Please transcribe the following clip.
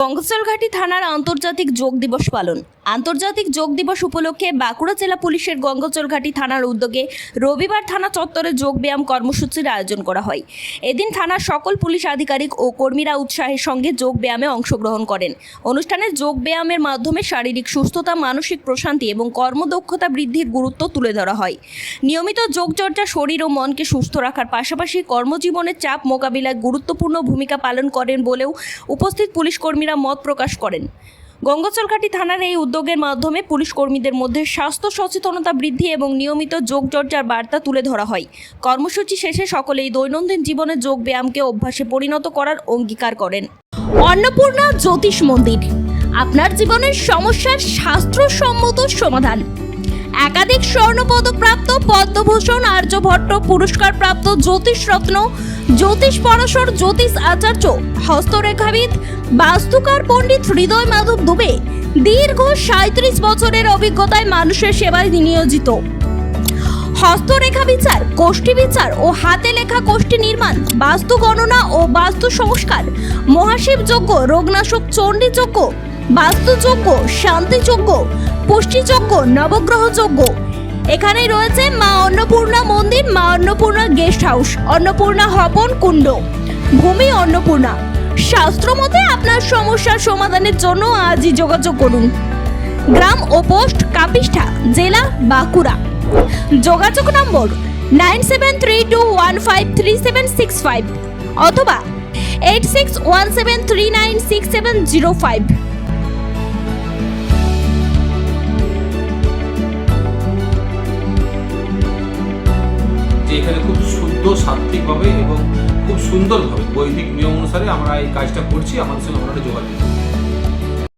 গঙ্গাচলঘাটি থানার আন্তর্জাতিক যোগ দিবস পালন। আন্তর্জাতিক যোগ দিবস উপলক্ষে বাঁকুড়া জেলা পুলিশের গঙ্গাচলঘাটি থানার উদ্যোগে রবিবার থানা চত্বরে যোগ ব্যায়াম কর্মসূচির আয়োজন করা হয়। এদিন থানার সকল পুলিশ আধিকারিক ও কর্মীরা উৎসাহের সঙ্গে যোগ ব্যায়ামে অংশগ্রহণ করেন। অনুষ্ঠানে যোগ ব্যায়ামের মাধ্যমে শারীরিক সুস্থতা, মানসিক প্রশান্তি এবং কর্মদক্ষতা বৃদ্ধির গুরুত্ব তুলে ধরা হয়। নিয়মিত যোগচর্চা শরীর ও মনকে সুস্থ রাখার পাশাপাশি কর্মজীবনের চাপ মোকাবিলায় গুরুত্বপূর্ণ ভূমিকা পালন করেন বলেও উপস্থিত পুলিশ কর্মীরা মত প্রকাশ করেন। গঙ্গাচলঘাটি থানার এই উদ্যোগের মাধ্যমে পুলিশ কর্মীদের মধ্যে স্বাস্থ্য সচেতনতা বৃদ্ধি এবং নিয়মিত যোগচর্চার বার্তা তুলে ধরা হয়। কর্মসূচি শেষে সকলেই দৈনন্দিন জীবনে যোগ ব্যায়ামকে অভ্যাসে পরিণত করার অঙ্গীকার করেন। অন্নপূর্ণা জ্যোতিষ মন্দির, আপনার জীবনের সমস্যার শাস্ত্রসম্মত সমাধান। একাধিক স্বর্ণপদক প্রাপ্ত, পদ্মভূষণ, আর্যভট্ট পুরস্কার প্রাপ্ত জ্যোতিষ রত্ন, জ্যোতিষ পরাশর, জ্যোতিষ আচার্য, হস্তরেখাবিদ, বাস্তুকার পণ্ডিত হৃদয় মাধব দুবে দীর্ঘ 37 বছরের অভিজ্ঞতায় মানুষের সেবায় নিয়োজিত। হস্তরেখা বিচার, কোষ্ঠী বিচার ও হাতে লেখা কোষ্ঠী নির্মাণ, বাস্তু গণনা ও বাস্তু সংস্কার, মহাশিব যজ্ঞ, রোগনাশক চণ্ডী যজ্ঞ, বাস্তু যজ্ঞ, শান্তি যজ্ঞ, পুষ্টি যজ্ঞ, নবগ্রহ যজ্ঞ। এখানে রয়েছে মা অন্নপূর্ণা মন্দির, মা অন্নপূর্ণা গেস্ট হাউস, অন্নপূর্ণা হবন কুণ্ড, ভূমি অন্নপূর্ণা। শাস্ত্রমতে আপনার সমস্যার সমাধানের জন্য আজই যোগাযোগ করুন। গ্রাম ও পোস্ট কাপিষ্ঠা, জেলা বাঁকুড়া। যোগাযোগ নম্বর 9732153765 অথবা 8617396705। এখানে খুব শুদ্ধ সাত্ত্বিকভাবে এবং খুব সুন্দরভাবে বৈদিক নিয়ম অনুসারে আমরা এই কাজটা করছি। আমাদের সঙ্গে আপনারা যোগাযোগ করুন।